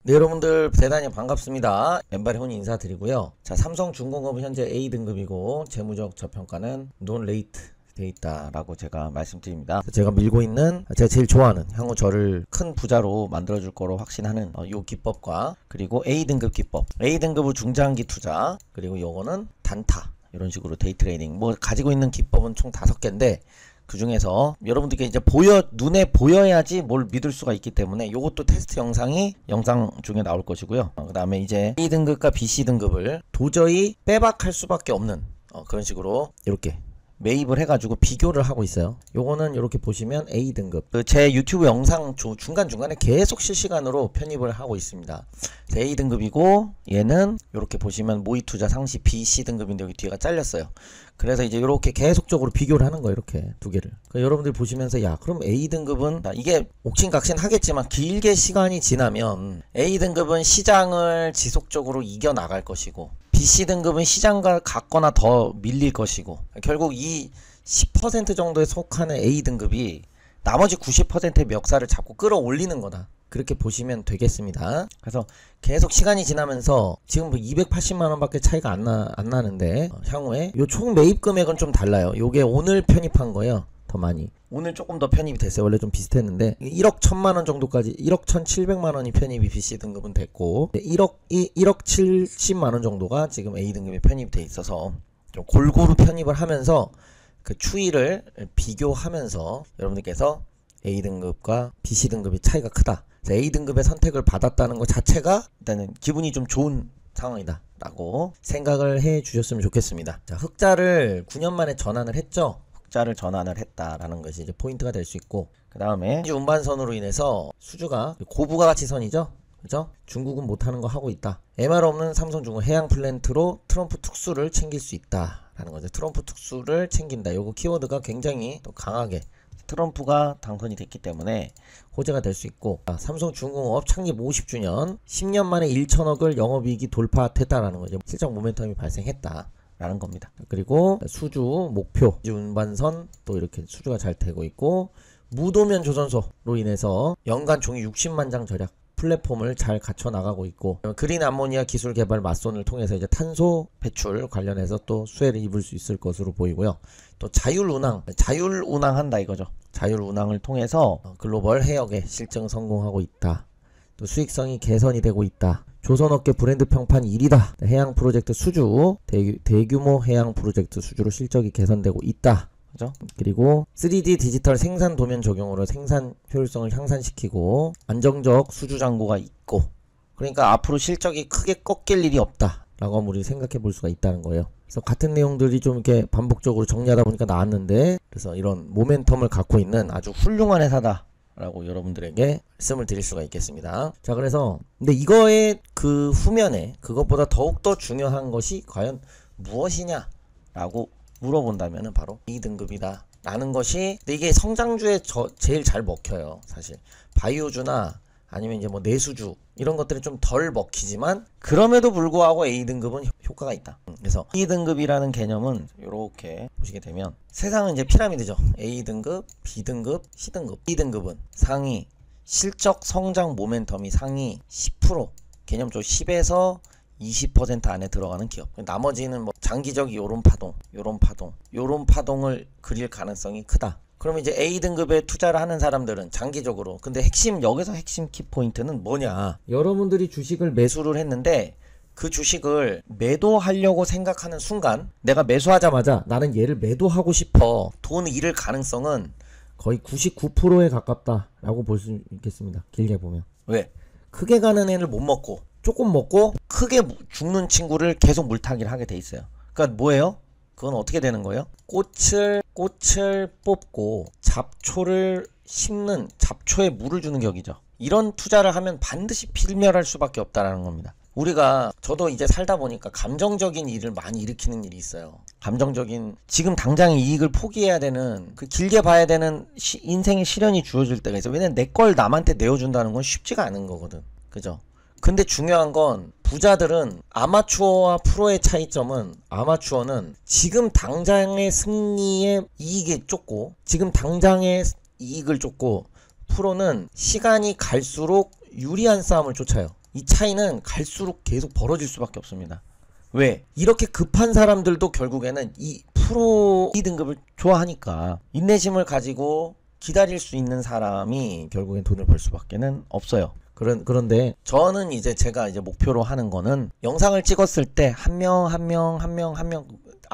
네, 여러분들 대단히 반갑습니다. 엠발의 혼이 인사드리고요. 자, 삼성중공업은 현재 A등급이고 재무적 저평가는 논레이트 돼 있다라고 제가 말씀드립니다. 제가 밀고 있는 제가 제일 좋아하는 향후 저를 큰 부자로 만들어줄 거로 확신하는 요 기법과 그리고 A등급 기법, A등급은 중장기 투자, 그리고 요거는 단타, 이런 식으로 데이트레이딩, 뭐 가지고 있는 기법은 총 5개인데 그 중에서 여러분들께 이제 눈에 보여야지 뭘 믿을 수가 있기 때문에 요것도 테스트 영상이 영상 중에 나올 것이고요. 그 다음에 이제 A등급과 BC등급을 도저히 빼박할 수밖에 없는 그런 식으로 이렇게 매입을 해가지고 비교를 하고 있어요. 요거는 이렇게 보시면 A등급, 제 유튜브 영상 중간중간에 계속 실시간으로 편입을 하고 있습니다. A등급이고 얘는 이렇게 보시면 모의투자 상시 BC등급인데 여기 뒤에가 잘렸어요. 그래서 이제 이렇게 계속적으로 비교를 하는 거예요. 이렇게 두 개를. 여러분들이 보시면서 야, 그럼 A등급은 이게 옥신각신 하겠지만 길게 시간이 지나면 A등급은 시장을 지속적으로 이겨나갈 것이고 BC등급은 시장과 같거나 더 밀릴 것이고 결국 이 10% 정도에 속하는 A등급이 나머지 90%의 멱살을 잡고 끌어올리는 거다. 그렇게 보시면 되겠습니다. 그래서 계속 시간이 지나면서 지금 뭐 280만원 밖에 차이가 안 나는데 향후에 요 총 매입 금액은 좀 달라요. 요게 오늘 편입한 거예요. 더 많이. 오늘 조금 더 편입이 됐어요. 원래 좀 비슷했는데 1억 1000만원 정도까지 1억 1700만원이 편입이 BC등급은 됐고 1억 70만원 정도가 지금 A등급에 편입이 돼 있어서 좀 골고루 편입을 하면서 그 추이를 비교하면서 여러분들께서 A등급과 BC등급의 차이가 크다. A등급의 선택을 받았다는 것 자체가 일단은 기분이 좀 좋은 상황이다 라고 생각을 해 주셨으면 좋겠습니다. 자, 흑자를 9년 만에 전환을 했죠. 흑자를 전환을 했다라는 것이 이제 포인트가 될 수 있고, 그 다음에 운반선으로 인해서 수주가 고부가가치선이죠. 그죠? 중국은 못하는 거 하고 있다. MR 없는 삼성중공 해양 플랜트로 트럼프 특수를 챙길 수 있다 라는 거죠. 트럼프 특수를 챙긴다. 요거 키워드가 굉장히 또 강하게 트럼프가 당선이 됐기 때문에 호재가 될 수 있고, 삼성중공업 창립 50주년 10년 만에 1천억을 영업이익이 돌파했다라는 거죠. 실적 모멘텀이 발생했다 라는 겁니다. 그리고 수주 목표 운반선 또 이렇게 수주가 잘 되고 있고, 무도면 조선소로 인해서 연간 종이 60만 장 절약 플랫폼을 잘 갖춰 나가고 있고, 그린 암모니아 기술 개발 맞손을 통해서 이제 탄소 배출 관련해서 또 수혜를 입을 수 있을 것으로 보이고요. 또 자율 운항한다 이거죠. 자율 운항을 통해서 글로벌 해역에 실증 성공하고 있다. 또 수익성이 개선이 되고 있다. 조선업계 브랜드 평판 1위다. 해양 프로젝트 수주, 대규모 해양 프로젝트 수주로 실적이 개선되고 있다. 그죠? 그리고 3D 디지털 생산 도면 적용으로 생산 효율성을 향상시키고 안정적 수주 잔고가 있고, 그러니까 앞으로 실적이 크게 꺾일 일이 없다 라고 우리 생각해 볼 수가 있다는 거예요. 그래서 같은 내용들이 좀 이렇게 반복적으로 정리하다 보니까 나왔는데, 그래서 이런 모멘텀을 갖고 있는 아주 훌륭한 회사다 라고 여러분들에게 말씀을 드릴 수가 있겠습니다. 자, 그래서 근데 이거의 그 후면에 그것보다 더욱더 중요한 것이 과연 무엇이냐 라고 물어본다면 바로 A등급이다 라는 것이, 근데 이게 성장주에 제일 잘 먹혀요. 사실 바이오주나 아니면 이제 뭐 내수주 이런 것들이 좀 덜 먹히지만 그럼에도 불구하고 A등급은 효과가 있다. 그래서 A등급이라는 개념은 이렇게 보시게 되면 세상은 이제 피라미드죠. A등급, B등급, C등급. A등급은 상위 실적 성장 모멘텀이 상위 10%, 개념적으로 10에서 20% 안에 들어가는 기업. 나머지는 뭐 장기적 요런 파동을 그릴 가능성이 크다. 그럼 이제 A등급에 투자를 하는 사람들은 장기적으로, 근데 여기서 핵심 키포인트는 뭐냐, 여러분들이 주식을 매수를 했는데 그 주식을 매도하려고 생각하는 순간, 내가 매수하자마자 나는 얘를 매도하고 싶어, 돈 잃을 가능성은 거의 99%에 가깝다 라고 볼 수 있겠습니다. 길게 보면. 왜? 크게 가는 애를 못 먹고 조금 먹고 크게 죽는 친구를 계속 물타기를 하게 돼 있어요. 그러니까 뭐예요? 그건 어떻게 되는 거예요? 꽃을 뽑고 잡초를 심는, 잡초에 물을 주는 격이죠. 이런 투자를 하면 반드시 필멸할 수밖에 없다라는 겁니다. 저도 이제 살다 보니까 감정적인 일을 많이 일으키는 일이 있어요. 지금 당장의 이익을 포기해야 되는, 그 길게 봐야 되는 인생의 시련이 주어질 때가 있어요. 왜냐면 내 걸 남한테 내어준다는 건 쉽지가 않은 거거든. 그죠? 근데 중요한 건, 부자들은 아마추어와 프로의 차이점은, 아마추어는 지금 당장의 승리의 이익에 쫓고, 지금 당장의 이익을 쫓고, 프로는 시간이 갈수록 유리한 싸움을 쫓아요. 이 차이는 갈수록 계속 벌어질 수밖에 없습니다. 왜? 이렇게 급한 사람들도 결국에는 이 프로 A등급을 좋아하니까 인내심을 가지고 기다릴 수 있는 사람이 결국엔 돈을 벌 수밖에는 없어요. 그런데 저는 이제 제가 이제 목표로 하는 거는 영상을 찍었을 때 한 명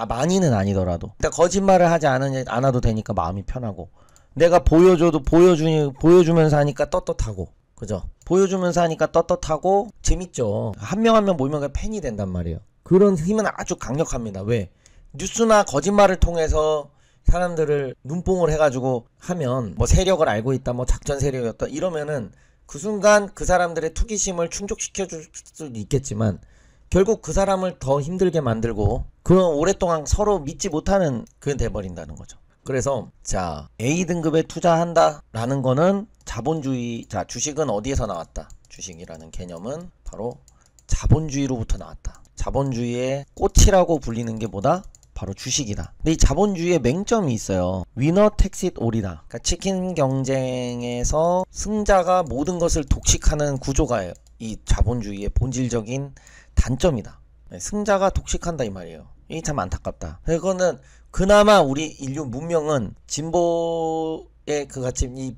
많이는 아니더라도 일단 거짓말을 하지 않아도 되니까 마음이 편하고, 내가 보여주면서 하니까 떳떳하고, 그죠? 보여주면서 하니까 떳떳하고 재밌죠. 한 명 모이면 팬이 된단 말이에요. 그런 힘은 아주 강력합니다. 왜? 뉴스나 거짓말을 통해서 사람들을 눈뽕을 해가지고 하면 뭐 세력을 알고 있다, 뭐 작전 세력이었다 이러면은 그 순간 그 사람들의 투기심을 충족시켜줄 수도 있겠지만 결국 그 사람을 더 힘들게 만들고 그런 오랫동안 서로 믿지 못하는 그게 돼버린다는 거죠. 그래서 자, A등급에 투자한다 라는 거는 자본주의, 자, 주식은 어디에서 나왔다? 주식이라는 개념은 바로 자본주의로부터 나왔다. 자본주의의 꽃이라고 불리는 게 뭐다? 바로 주식이다. 근데 이 자본주의의 맹점이 있어요. 위너 텍싯 올이다. 그러니까 치킨 경쟁에서 승자가 모든 것을 독식하는 구조가 이 자본주의의 본질적인 단점이다. 승자가 독식한다 이 말이에요. 이게 참 안타깝다. 이거는 그나마 우리 인류 문명은 진보의 그 같이 이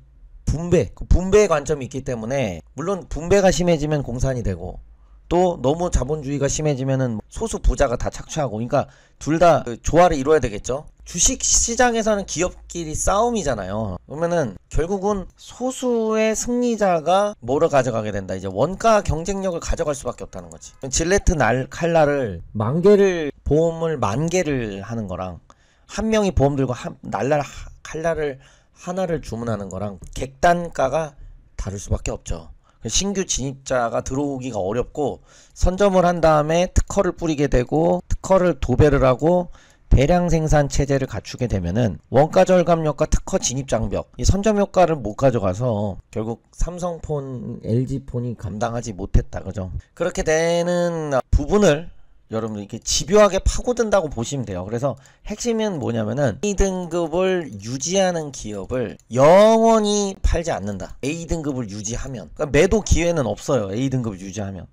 분배의 관점이 있기 때문에, 물론 분배가 심해지면 공산이 되고 또 너무 자본주의가 심해지면은 소수 부자가 다 착취하고, 그러니까 둘 다 조화를 이루어야 되겠죠. 주식 시장에서는 기업끼리 싸움이잖아요. 그러면은 결국은 소수의 승리자가 뭐를 가져가게 된다. 이제 원가 경쟁력을 가져갈 수밖에 없다는 거지. 질레트 칼날을 보험을 10,000개를 하는 거랑 한 명이 보험 들고 칼날을 하나를 주문하는 거랑 객단가가 다를 수밖에 없죠. 신규 진입자가 들어오기가 어렵고 선점을 한 다음에 특허를 뿌리게 되고 특허를 도배를 하고 대량 생산 체제를 갖추게 되면은 원가 절감력과 특허 진입 장벽, 이 선점 효과를 못 가져가서 결국 삼성폰, LG폰이 감당하지 못했다. 그죠? 그렇게 되는 부분을 여러분들 이렇게 집요하게 파고든다고 보시면 돼요. 그래서 핵심은 뭐냐면은 A등급을 유지하는 기업을 영원히 팔지 않는다. A등급을 유지하면, 그러니까 매도 기회는 없어요. A등급을 유지하면.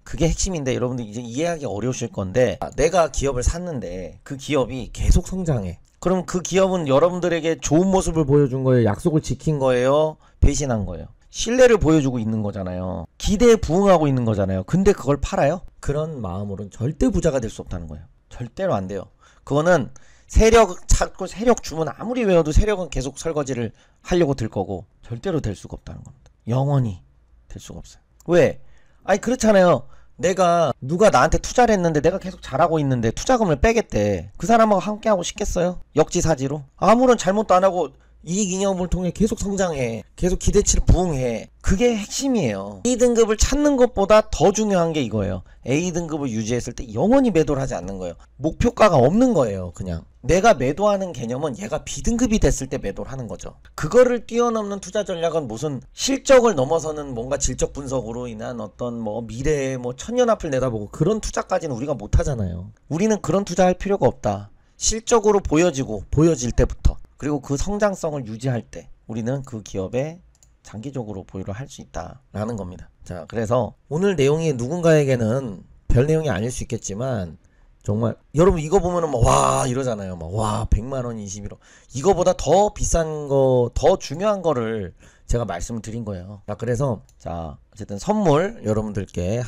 그게 핵심인데 여러분들 이제 이해하기 어려우실 건데, 내가 기업을 샀는데 그 기업이 계속 성장해. 그럼 그 기업은 여러분들에게 좋은 모습을 보여준 거예요? 약속을 지킨 거예요? 배신한 거예요? 신뢰를 보여주고 있는 거잖아요. 기대에 부응하고 있는 거잖아요. 근데 그걸 팔아요? 그런 마음으로는 절대 부자가 될 수 없다는 거예요. 절대로 안 돼요. 그거는 세력 찾고 세력 주문 아무리 외워도 세력은 계속 설거지를 하려고 들 거고 절대로 될 수가 없다는 겁니다. 영원히 될 수가 없어요. 왜? 아니 그렇잖아요. 누가 나한테 투자를 했는데 내가 계속 잘하고 있는데 투자금을 빼겠대. 그 사람하고 함께하고 싶겠어요? 역지사지로? 아무런 잘못도 안 하고 이익 이념을 통해 계속 성장해. 계속 기대치를 부응해. 그게 핵심이에요. A등급을 찾는 것보다 더 중요한 게 이거예요. A등급을 유지했을 때 영원히 매도를 하지 않는 거예요. 목표가가 없는 거예요. 그냥 내가 매도하는 개념은 얘가 B등급이 됐을 때 매도를 하는 거죠. 그거를 뛰어넘는 투자 전략은 무슨 실적을 넘어서는 뭔가 질적 분석으로 인한 어떤 뭐 미래의 뭐 천년 앞을 내다보고 그런 투자까지는 우리가 못 하잖아요. 우리는 그런 투자할 필요가 없다. 실적으로 보여질 때부터, 그리고 그 성장성을 유지할 때 우리는 그 기업에 장기적으로 보유를 할 수 있다라는 겁니다. 자, 그래서 오늘 내용이 누군가에게는 별 내용이 아닐 수 있겠지만 정말 여러분 이거 보면은 막 와 이러잖아요. 막 와 100만원 21억 이거보다 더 비싼 거, 더 중요한 거를 제가 말씀을 드린 거예요. 자, 그래서 자 어쨌든 선물을 여러분들께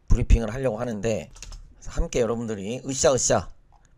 브리핑을 하려고 하는데, 함께 여러분들이 으쌰으쌰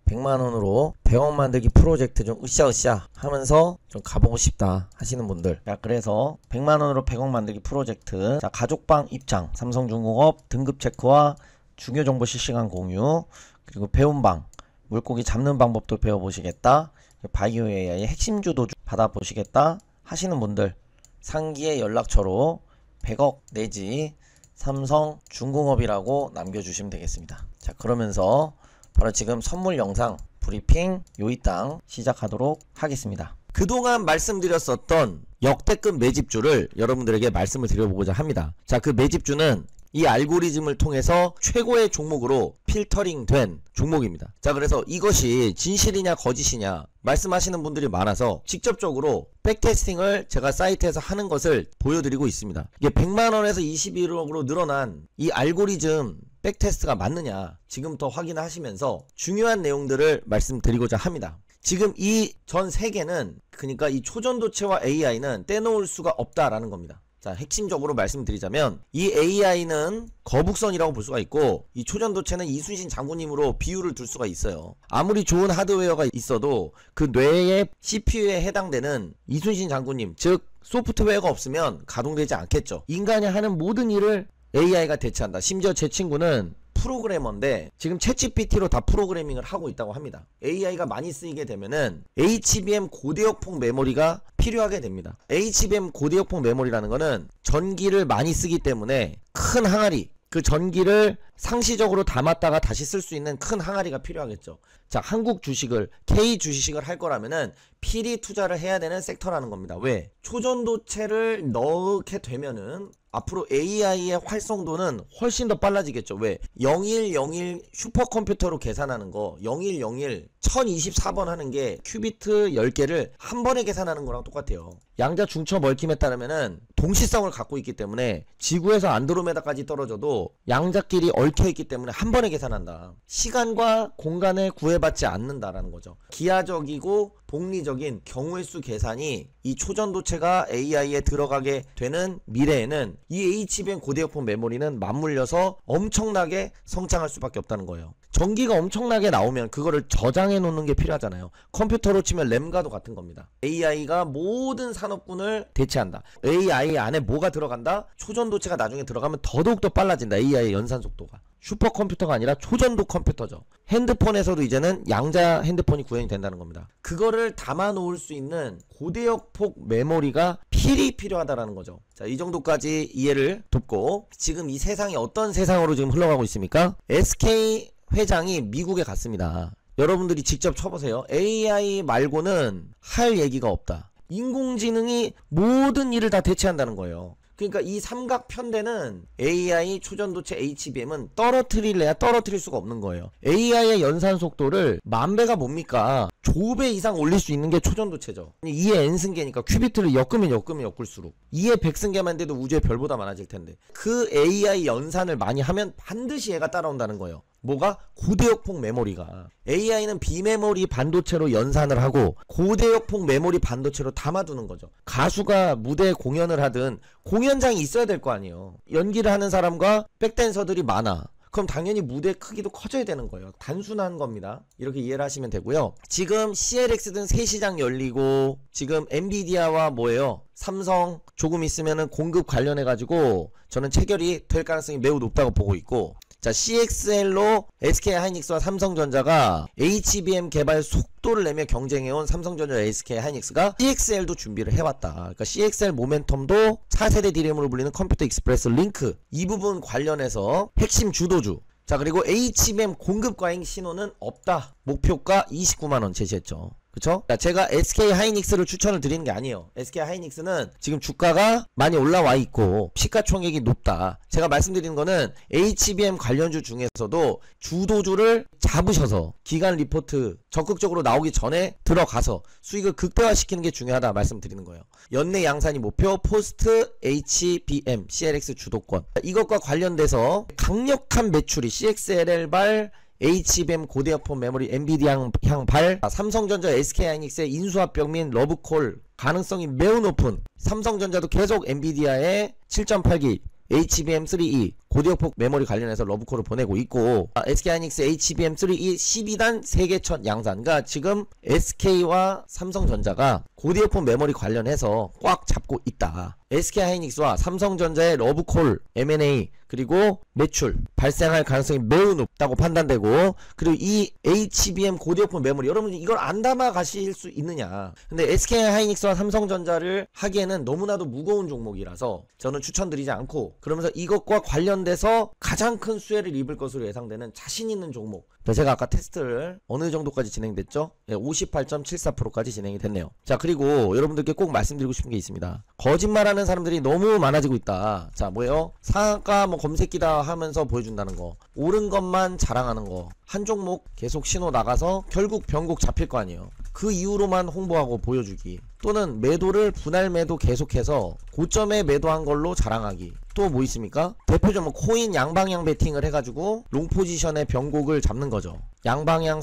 100만원으로 100억 만들기 프로젝트 좀 으쌰으쌰 하면서 좀 가보고 싶다 하시는 분들, 자 그래서 100만원으로 100억 만들기 프로젝트, 자 가족방 입장, 삼성중공업 등급 체크와 중요 정보 실시간 공유, 그리고 배움방, 물고기 잡는 방법도 배워보시겠다, 바이오 AI의 핵심 주도 받아보시겠다 하시는 분들 상기의 연락처로 100억 내지 삼성중공업이라고 남겨주시면 되겠습니다. 자, 그러면서 바로 지금 선물 영상 브리핑 요이땅 시작하도록 하겠습니다. 그동안 말씀드렸었던 역대급 매집주를 여러분들에게 말씀을 드려보고자 합니다. 자, 그 매집주는 이 알고리즘을 통해서 최고의 종목으로 필터링된 종목입니다. 자, 그래서 이것이 진실이냐 거짓이냐 말씀하시는 분들이 많아서 직접적으로 백테스팅을 제가 사이트에서 하는 것을 보여드리고 있습니다. 이게 100만원에서 21억으로 늘어난 이 알고리즘 백테스트가 맞느냐 지금부터 확인하시면서 중요한 내용들을 말씀드리고자 합니다. 지금 이 전 세계는, 그러니까 이 초전도체와 AI는 떼놓을 수가 없다라는 겁니다. 자, 핵심적으로 말씀드리자면 이 AI는 거북선이라고 볼 수가 있고, 이 초전도체는 이순신 장군님으로 비유를 둘 수가 있어요. 아무리 좋은 하드웨어가 있어도 그 뇌의 CPU에 해당되는 이순신 장군님, 즉 소프트웨어가 없으면 가동되지 않겠죠. 인간이 하는 모든 일을 AI가 대체한다. 심지어 제 친구는 프로그래머인데 지금 챗GPT로 다 프로그래밍을 하고 있다고 합니다. AI가 많이 쓰이게 되면은 HBM 고대역폭 메모리가 필요하게 됩니다. HBM 고대역폭 메모리라는 거는 전기를 많이 쓰기 때문에 큰 항아리, 그 전기를 상시적으로 담았다가 다시 쓸 수 있는 큰 항아리가 필요하겠죠. 자, 한국 주식을, K 주식을 할 거라면은 필히 투자를 해야 되는 섹터라는 겁니다. 왜? 초전도체를 넣게 되면은 앞으로 AI의 활성도는 훨씬 더 빨라지겠죠. 왜? 0101 슈퍼컴퓨터로 계산하는 거, 0101 1024번 하는 게 큐비트 10개를 한 번에 계산하는 거랑 똑같아요. 양자 중첩 얽힘에 따르면은 동시성을 갖고 있기 때문에 지구에서 안드로메다까지 떨어져도 양자끼리 얽혀 있기 때문에 한 번에 계산한다. 시간과 공간에 구애받지 않는다라는 거죠. 기하적이고 복리적인 경우의 수 계산이 이 초전도체가 AI에 들어가게 되는 미래에는 이 HBM 고대역폭 메모리는 맞물려서 엄청나게 성장할 수밖에 없다는 거예요. 전기가 엄청나게 나오면 그거를 저장해 놓는 게 필요하잖아요. 컴퓨터로 치면 램과도 같은 겁니다. AI가 모든 산업군을 대체한다. AI 안에 뭐가 들어간다? 초전도체가 나중에 들어가면 더더욱더 빨라진다. AI의 연산 속도가. 슈퍼컴퓨터가 아니라 초전도 컴퓨터죠. 핸드폰에서도 이제는 양자 핸드폰이 구현이 된다는 겁니다. 그거를 담아 놓을 수 있는 고대역폭 메모리가 필히 필요하다라는 거죠. 자, 이 정도까지 이해를 돕고, 지금 이 세상이 어떤 세상으로 지금 흘러가고 있습니까? SK 회장이 미국에 갔습니다. 여러분들이 직접 쳐보세요. AI 말고는 할 얘기가 없다. 인공지능이 모든 일을 다 대체한다는 거예요. 그러니까 이 삼각편대는 AI, 초전도체, HBM은 떨어뜨릴래야 떨어뜨릴 수가 없는 거예요. AI의 연산 속도를 10,000배가 뭡니까? 조배 이상 올릴 수 있는 게 초전도체죠. 2의 n승계니까 큐비트를 엮으면 엮을수록 2의 100승계만 돼도 우주의 별보다 많아질 텐데, 그 AI 연산을 많이 하면 반드시 얘가 따라온다는 거예요. 뭐가? 고대역폭 메모리가. AI는 비메모리 반도체로 연산을 하고 고대역폭 메모리 반도체로 담아두는 거죠. 가수가 무대 공연을 하든 공연장이 있어야 될 거 아니에요. 연기를 하는 사람과 백댄서들이 많아. 그럼 당연히 무대 크기도 커져야 되는 거예요. 단순한 겁니다. 이렇게 이해를 하시면 되고요. 지금 CLX 등 새 시장 열리고, 지금 엔비디아와 뭐예요? 삼성 조금 있으면은 공급 관련해가지고 저는 체결이 될 가능성이 매우 높다고 보고 있고, 자, CXL로 SK하이닉스와 삼성전자가 HBM 개발 속도를 내며 경쟁해온 삼성전자, SK하이닉스가 CXL도 준비를 해왔다. 그러니까 CXL 모멘텀도 차세대 DRAM으로 불리는 컴퓨터 익스프레스 링크, 이 부분 관련해서 핵심 주도주. 자, 그리고 HBM 공급 과잉 신호는 없다. 목표가 29만원 제시했죠. 그쵸? 제가 SK하이닉스를 추천을 드리는 게 아니에요. SK하이닉스는 지금 주가가 많이 올라와 있고 시가총액이 높다. 제가 말씀드리는 거는 HBM 관련주 중에서도 주도주를 잡으셔서 기간 리포트 적극적으로 나오기 전에 들어가서 수익을 극대화시키는 게 중요하다 말씀드리는 거예요. 연내 양산이 목표, 포스트 HBM CLX 주도권. 이것과 관련돼서 강력한 매출이 CXL발 HBM 고대역폭 메모리 엔비디아 향발, 삼성전자, SK하이닉스의 인수합병 및 러브콜 가능성이 매우 높은, 삼성전자도 계속 엔비디아의 7.8기 HBM3E 고대역폭 메모리 관련해서 러브콜을 보내고 있고, SK하이닉스 HBM3E 12단 세계 첫 양산. 그러니까 지금 SK와 삼성전자가 고대역폭 메모리 관련해서 꽉 잡고 있다. SK하이닉스와 삼성전자의 러브콜, M&A 그리고 매출 발생할 가능성이 매우 높다고 판단되고, 그리고 이 HBM 고대역폭 메모리, 여러분들 이걸 안 담아 가실 수 있느냐. 근데 SK하이닉스와 삼성전자를 하기에는 너무나도 무거운 종목이라서 저는 추천드리지 않고, 그러면서 이것과 관련 관련돼서 가장 큰 수혜를 입을 것으로 예상되는 자신 있는 종목. 제가 아까 테스트를 어느 정도까지 진행됐죠? 58.74%까지 진행이 됐네요. 자, 그리고 여러분들께 꼭 말씀드리고 싶은 게 있습니다. 거짓말하는 사람들이 너무 많아지고 있다. 자, 뭐예요? 상한가 뭐 검색기다 하면서 보여준다는 거, 오른 것만 자랑하는 거, 한 종목 계속 신호 나가서 결국 변곡 잡힐 거 아니에요. 그 이후로만 홍보하고 보여주기, 또는 매도를 분할 매도 계속해서 고점에 매도한 걸로 자랑하기. 또 뭐 있습니까? 대표적으로 코인 양방향 베팅을 해가지고 롱 포지션의 변곡을 잡는 거죠. 양방향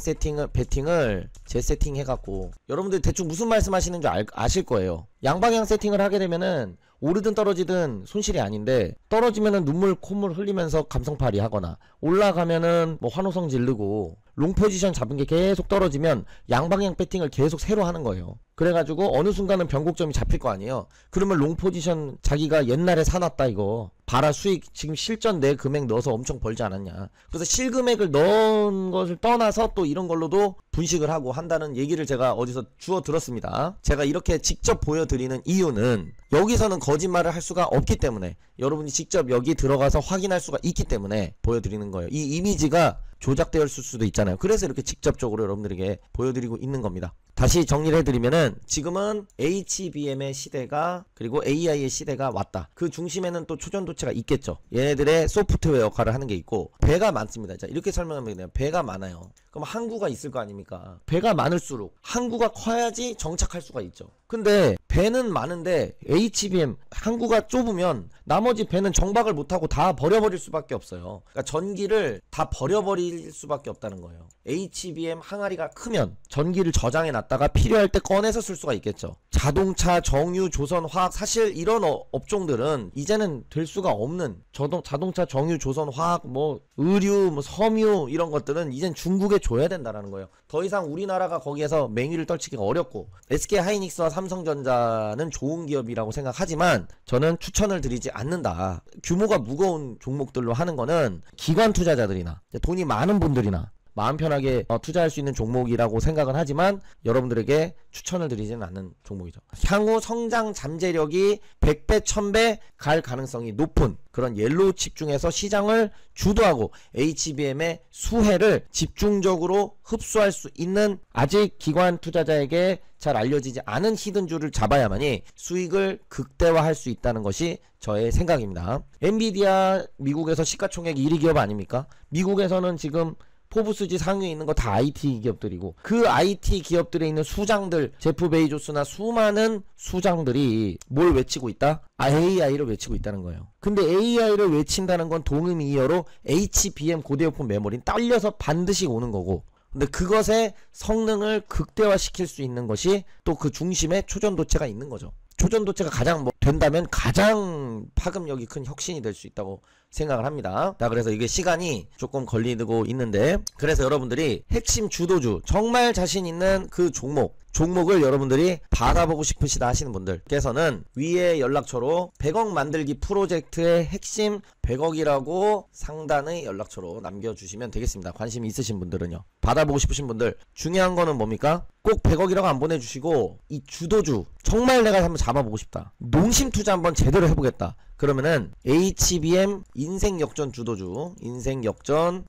베팅을 재세팅 해갖고, 여러분들 대충 무슨 말씀하시는 줄 아실 거예요. 양방향 세팅을 하게 되면은 오르든 떨어지든 손실이 아닌데, 떨어지면은 눈물 콧물 흘리면서 감성팔이 하거나, 올라가면은 뭐 환호성 지르고, 롱 포지션 잡은 게 계속 떨어지면 양방향 배팅을 계속 새로 하는 거예요. 그래가지고 어느 순간은 변곡점이 잡힐 거 아니에요. 그러면 롱 포지션 자기가 옛날에 사놨다 이거 봐라, 수익 지금 실전 내 금액 넣어서 엄청 벌지 않았냐. 그래서 실금액을 넣은 것을 떠나서 또 이런 걸로도 분식을 하고 한다는 얘기를 제가 어디서 주워 들었습니다. 제가 이렇게 직접 보여드리는 이유는 여기서는 거짓말을 할 수가 없기 때문에, 여러분이 직접 여기 들어가서 확인할 수가 있기 때문에 보여드리는 거예요. 이 이미지가 조작되었을 수도 있잖아요. 그래서 이렇게 직접적으로 여러분들에게 보여드리고 있는 겁니다. 다시 정리를 해드리면은, 지금은 HBM의 시대가, 그리고 AI의 시대가 왔다. 그 중심에는 또 초전도체가 있겠죠. 얘네들의 소프트웨어 역할을 하는 게 있고, 배가 많습니다. 자, 이렇게 설명하면 돼요. 배가 많아요. 그럼 항구가 있을 거 아닙니까? 배가 많을수록 항구가 커야지 정착할 수가 있죠. 근데 배는 많은데 HBM 항구가 좁으면 나머지 배는 정박을 못하고 다 버려버릴 수밖에 없어요. 그러니까 전기를 다 버려버릴 수밖에 없다는 거예요. HBM 항아리가 크면 전기를 저장해 놨다가 필요할 때 꺼내서 쓸 수가 있겠죠. 자동차, 정유, 조선, 화학, 사실 이런 업종들은 이제는 될 수가 없는, 자동차, 정유, 조선, 화학, 뭐 의류, 뭐 섬유, 이런 것들은 이젠 중국에 줘야 된다라는 거예요. 더 이상 우리나라가 거기에서 맹위를 떨치기가 어렵고, SK 하이닉스와 삼성전자는 좋은 기업이라고 생각하지만 저는 추천을 드리지 않는다. 규모가 무거운 종목들로 하는 거는 기관 투자자들이나 돈이 많은 분들이나 마음 편하게 투자할 수 있는 종목이라고 생각은 하지만 여러분들에게 추천을 드리지는 않는 종목이죠. 향후 성장 잠재력이 100배, 1000배 갈 가능성이 높은 그런 옐로우 칩 중에서 시장을 주도하고 HBM의 수혜를 집중적으로 흡수할 수 있는, 아직 기관 투자자에게 잘 알려지지 않은 히든줄을 잡아야만이 수익을 극대화할 수 있다는 것이 저의 생각입니다. 엔비디아 미국에서 시가총액 1위 기업 아닙니까? 미국에서는 지금 포브스지 상위에 있는 거 다 IT 기업들이고, 그 IT 기업들에 있는 수장들, 제프 베이조스나 수많은 수장들이 뭘 외치고 있다? AI를 외치고 있다는 거예요. 근데 AI를 외친다는 건 동의미어로 HBM 고대역폭 메모리는 딸려서 반드시 오는 거고, 근데 그것의 성능을 극대화시킬 수 있는 것이 또 그 중심에 초전도체가 있는 거죠. 초전도체가 가장 된다면 가장 파급력이 큰 혁신이 될 수 있다고 생각을 합니다. 자, 그래서 이게 시간이 조금 걸리고 있는데, 그래서 여러분들이 핵심 주도주, 정말 자신 있는 그 종목을 여러분들이 받아보고 싶으시다 하시는 분들께서는 위에 연락처로 100억 만들기 프로젝트의 핵심 100억이라고 상단의 연락처로 남겨주시면 되겠습니다. 관심 있으신 분들은요. 받아보고 싶으신 분들, 중요한 거는 뭡니까? 꼭 100억이라고 안 보내주시고, 이 주도주, 정말 내가 한번 잡아보고 싶다, 농심 투자 한번 제대로 해보겠다, 그러면은 HBM 인생 역전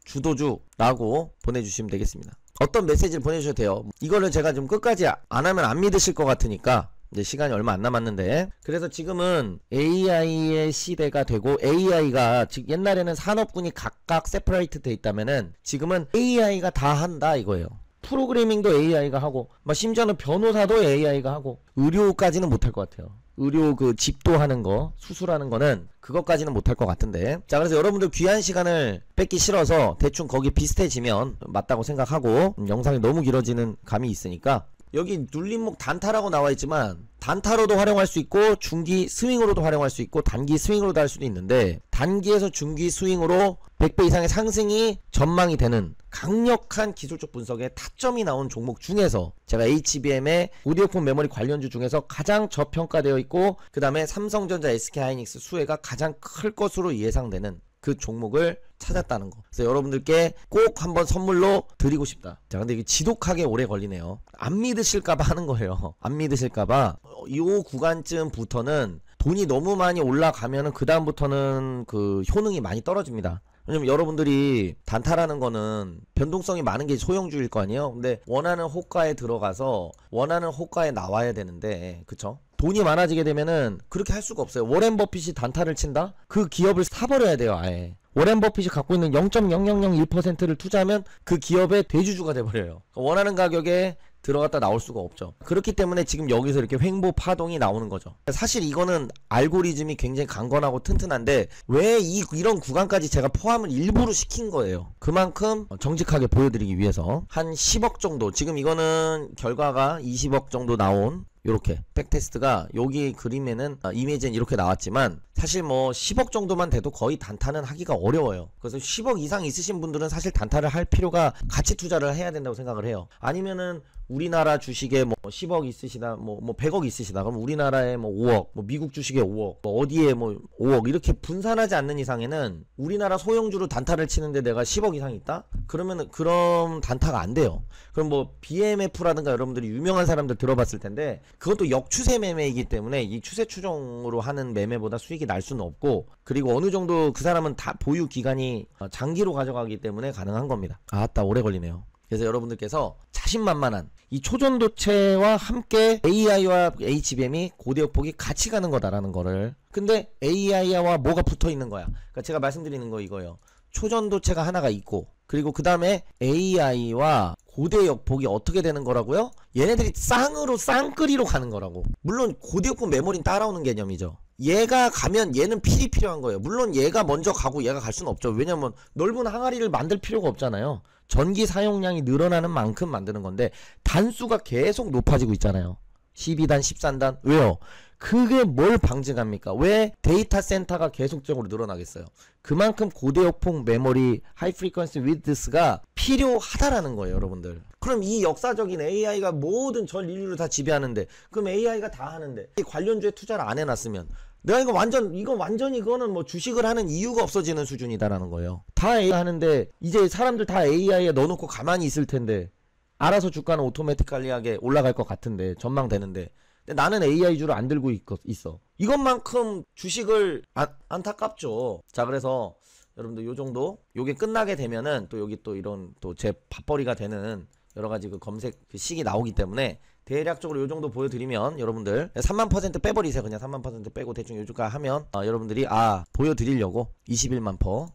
주도주라고 보내주시면 되겠습니다. 어떤 메시지를 보내주셔도 돼요. 이거를 제가 좀 끝까지 안 하면 안 믿으실 것 같으니까, 이제 시간이 얼마 안 남았는데, 그래서 지금은 AI의 시대가 되고, AI가 즉 옛날에는 산업군이 각각 세퍼레이트 돼 있다면은 지금은 AI가 다 한다 이거예요. 프로그래밍도 AI가 하고, 심지어는 변호사도 AI가 하고, 의료까지는 못할 것 같아요. 의료 그 집도하는 거, 수술하는 거는 그것까지는 못할 것 같은데. 자, 그래서 여러분들 귀한 시간을 뺏기 싫어서 대충 거기 비슷해지면 맞다고 생각하고, 영상이 너무 길어지는 감이 있으니까, 여기 눌림목 단타라고 나와 있지만 단타로도 활용할 수 있고, 중기 스윙으로도 활용할 수 있고, 단기 스윙으로도 할 수도 있는데, 단기에서 중기 스윙으로 100배 이상의 상승이 전망이 되는 강력한 기술적 분석에 타점이 나온 종목 중에서 제가 HBM의 고대역폭 메모리 관련주 중에서 가장 저평가되어 있고, 그 다음에 삼성전자, SK하이닉스 수혜가 가장 클 것으로 예상되는 그 종목을 찾았다는 거. 그래서 여러분들께 꼭 한번 선물로 드리고 싶다. 자, 근데 이게 지독하게 오래 걸리네요. 안 믿으실까봐 하는 거예요. 안 믿으실까봐 이 구간쯤부터는 돈이 너무 많이 올라가면은 그 다음부터는 그 효능이 많이 떨어집니다. 왜냐면 여러분들이 단타라는 거는 변동성이 많은 게 소형주일 거 아니에요. 근데 원하는 호가에 들어가서 원하는 호가에 나와야 되는데, 그쵸? 돈이 많아지게 되면은 그렇게 할 수가 없어요. 워렌 버핏이 단타를 친다? 그 기업을 사버려야 돼요, 아예. 워렌 버핏이 갖고 있는 0.0001%를 투자하면 그 기업의 대주주가 돼버려요. 원하는 가격에 들어갔다 나올 수가 없죠. 그렇기 때문에 지금 여기서 이렇게 횡보 파동이 나오는 거죠. 사실 이거는 알고리즘이 굉장히 강건하고 튼튼한데 왜 이런 구간까지 제가 포함을 일부러 시킨 거예요. 그만큼 정직하게 보여드리기 위해서 한 10억 정도, 지금 이거는 결과가 20억 정도 나온 요렇게 백테스트가 여기 그림에는 이미지는 이렇게 나왔지만 사실 뭐 10억 정도만 돼도 거의 단타는 하기가 어려워요. 그래서 10억 이상 있으신 분들은 사실 단타를 할 필요가, 가치 투자를 해야 된다고 생각을 해요. 아니면은 우리나라 주식에 뭐 10억 있으시다, 뭐 100억 있으시다, 그럼 우리나라에 뭐 5억, 뭐 미국 주식에 5억, 뭐 어디에 뭐 5억 이렇게 분산하지 않는 이상에는 우리나라 소형주로 단타를 치는데 내가 10억 이상 있다? 그러면은 그럼 단타가 안 돼요. 그럼 뭐 BMF라든가 여러분들이 유명한 사람들 들어봤을 텐데 그것도 역추세 매매이기 때문에 이 추세 추종으로 하는 매매보다 수익이 날 수는 없고, 그리고 어느 정도 그 사람은 다 보유 기간이 장기로 가져가기 때문에 가능한 겁니다. 아따 오래 걸리네요. 그래서 여러분들께서 자신만만한 이 초전도체와 함께 AI와 HBM이 고대역폭이 같이 가는 거다라는 거를, 근데 AI와 뭐가 붙어 있는 거야. 그러니까 제가 말씀드리는 거 이거예요. 초전도체가 하나가 있고, 그리고 그 다음에 AI와 고대역폭이 어떻게 되는 거라고요? 얘네들이 쌍끌이로 가는 거라고. 물론 고대역폭 메모리는 따라오는 개념이죠. 얘가 가면 얘는 필이 필요한 거예요. 물론 얘가 먼저 가고 얘가 갈 수는 없죠. 왜냐면 넓은 항아리를 만들 필요가 없잖아요. 전기 사용량이 늘어나는 만큼 만드는 건데 단수가 계속 높아지고 있잖아요. 12단, 13단. 왜요? 그게 뭘 방증합니까? 왜 데이터 센터가 계속적으로 늘어나겠어요? 그만큼 고대역폭 메모리 하이 프리퀀시 위드스가 필요하다라는 거예요, 여러분들. 그럼 이 역사적인 AI가 모든 전 인류를 다 지배하는데, 그럼 AI가 다 하는데 이 관련주에 투자를 안 해놨으면 내가 완전히 그거는 뭐 주식을 하는 이유가 없어지는 수준이다라는 거예요. 다 AI 하는데 이제 사람들 다 AI에 넣어놓고 가만히 있을 텐데 알아서 주가는 오토매티컬리하게 올라갈 것 같은데, 전망되는데, 근데 나는 AI주를 안 들고 있어. 이것만큼 주식을 안타깝죠. 자, 그래서 여러분들 요 정도, 요게 끝나게 되면은 또 여기 또 이런 또 제 밥벌이가 되는 여러가지 그 검색 그 식이 나오기 때문에 대략적으로 요 정도 보여드리면 여러분들 3만% 빼버리세요. 그냥 3만% 빼고 대충 요 주가 하면 여러분들이 보여드리려고 21만 퍼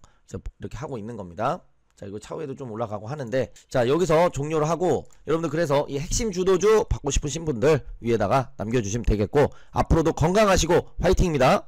이렇게 하고 있는 겁니다. 자, 이거 차후에도 좀 올라가고 하는데, 자, 여기서 종료를 하고, 여러분들 그래서 이 핵심 주도주 받고 싶으신 분들 위에다가 남겨주시면 되겠고, 앞으로도 건강하시고 화이팅입니다.